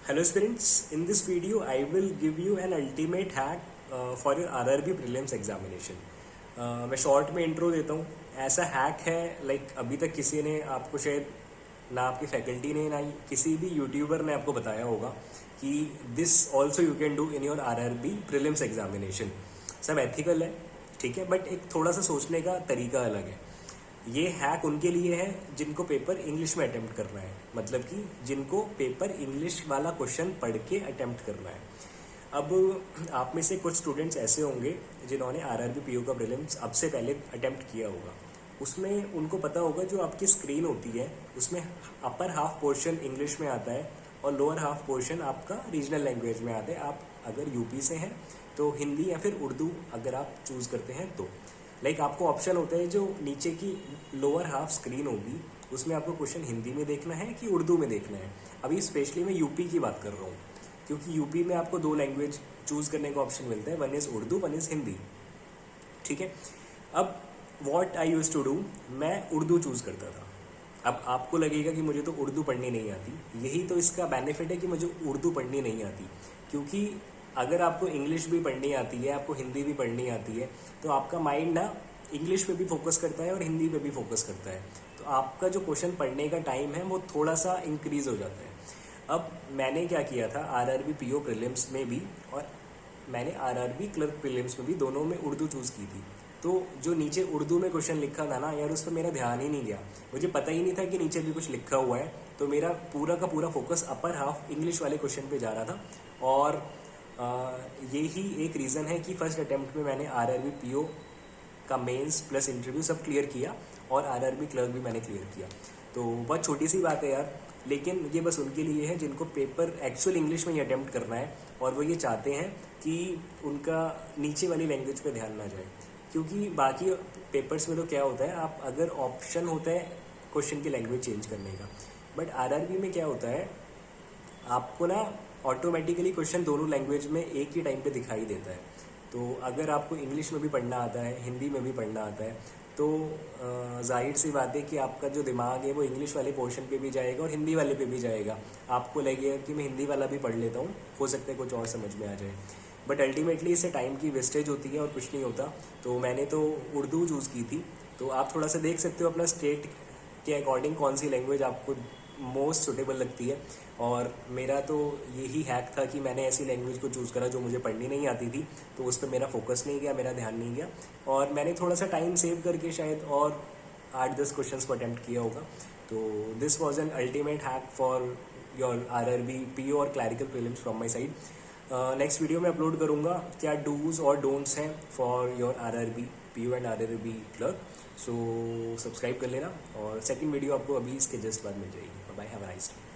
Hello students, in this video I will give you an ultimate hack for your RRB prelims examination. मैं short में intro देता हूँ. ऐसा hack है like अभी तक किसी ने आपको शायद ना आपकी फैकल्टी ने ना किसी भी यूट्यूबर ने आपको बताया होगा कि this also you can do in your RRB prelims examination. सब एथिकल है, ठीक है, बट एक थोड़ा सा सोचने का तरीका अलग है. ये हैक उनके लिए है जिनको पेपर इंग्लिश में अटेम्प्ट करना है, मतलब कि जिनको पेपर इंग्लिश वाला क्वेश्चन पढ़ के अटेम्प्ट करना है. अब आप में से कुछ स्टूडेंट्स ऐसे होंगे जिन्होंने RRB PO का प्रीलिम्स अब से पहले अटेम्प्ट किया होगा. उसमें उनको पता होगा जो आपकी स्क्रीन होती है उसमें अपर हाफ पोर्शन इंग्लिश में आता है और लोअर हाफ पोर्शन आपका रीजनल लैंग्वेज में आता है. आप अगर यूपी से हैं तो हिंदी या फिर उर्दू अगर आप चूज़ करते हैं तो लाइक आपको ऑप्शन होता है जो नीचे की लोअर हाफ स्क्रीन होगी उसमें आपको क्वेश्चन हिंदी में देखना है कि उर्दू में देखना है. अभी स्पेशली मैं यूपी की बात कर रहा हूँ क्योंकि यूपी में आपको दो लैंग्वेज चूज़ करने का ऑप्शन मिलता है, one is Urdu, one is Hindi, ठीक है. अब what I used to do, मैं उर्दू चूज़ करता था. अब आपको लगेगा कि मुझे तो उर्दू पढ़नी नहीं आती. यही तो इसका बेनिफिट है कि मुझे उर्दू पढ़नी नहीं आती, क्योंकि अगर आपको इंग्लिश भी पढ़नी आती है, आपको हिंदी भी पढ़नी आती है, तो आपका माइंड ना इंग्लिश पे भी फोकस करता है और हिंदी पे भी फोकस करता है. तो आपका जो क्वेश्चन पढ़ने का टाइम है वो थोड़ा सा इंक्रीज हो जाता है. अब मैंने क्या किया था RRB PO प्रीलिम्स में भी और मैंने RRB क्लर्क प्रीलिम्स में भी दोनों में उर्दू चूज़ की थी. तो जो नीचे उर्दू में क्वेश्चन लिखा था ना यार, उस पर मेरा ध्यान ही नहीं गया. मुझे पता ही नहीं था कि नीचे भी कुछ लिखा हुआ है. तो मेरा पूरा का पूरा फोकस अपर हाफ इंग्लिश वाले क्वेश्चन पे जा रहा था. और यही एक रीज़न है कि फर्स्ट अटेम्प्ट में मैंने RRB PO का मेंस प्लस इंटरव्यू सब क्लियर किया और RRB क्लर्क भी मैंने क्लियर किया. तो बहुत छोटी सी बात है यार, लेकिन ये बस उनके लिए है जिनको पेपर एक्चुअल इंग्लिश में ही अटेम्प्ट करना है और वो ये चाहते हैं कि उनका नीचे वाली लैंग्वेज पे ध्यान ना जाए. क्योंकि बाकी पेपर्स में तो क्या होता है, आप अगर ऑप्शन होता है क्वेश्चन की लैंग्वेज चेंज करने का, बट RRB में क्या होता है आपको ना ऑटोमेटिकली क्वेश्चन दोनों लैंग्वेज में एक ही टाइम पे दिखाई देता है. तो अगर आपको इंग्लिश में भी पढ़ना आता है, हिंदी में भी पढ़ना आता है, तो जाहिर सी बात है कि आपका जो दिमाग है वो इंग्लिश वाले पोर्शन पे भी जाएगा और हिंदी वाले पे भी जाएगा. आपको लगेगा कि मैं हिंदी वाला भी पढ़ लेता हूँ, हो सकता है कुछ और समझ में आ जाए, बट अल्टीमेटली इससे टाइम की वेस्टेज होती है और कुछ नहीं होता. तो मैंने तो उर्दू चूज़ की थी. तो आप थोड़ा सा देख सकते हो अपना स्टेट के अकॉर्डिंग कौन सी लैंग्वेज आपको मोस्ट सुटेबल लगती है. और मेरा तो यही हैक था कि मैंने ऐसी लैंग्वेज को चूज़ करा जो मुझे पढ़नी नहीं आती थी, तो उस पर मेरा फोकस नहीं गया, मेरा ध्यान नहीं गया और मैंने थोड़ा सा टाइम सेव करके शायद और 8-10 क्वेश्चंस को अटेम्प्ट किया होगा. तो this was an ultimate hack for your RRB PO और clerical prelims from my side. Next video में अपलोड करूँगा क्या डूज और डोंट्स हैं for your RRB PO and RRB clerk. So subscribe कर लेना और सेकंड वीडियो आपको अभी इसके जस्ट बाद मिल जाएगी. Bye, have a nice day.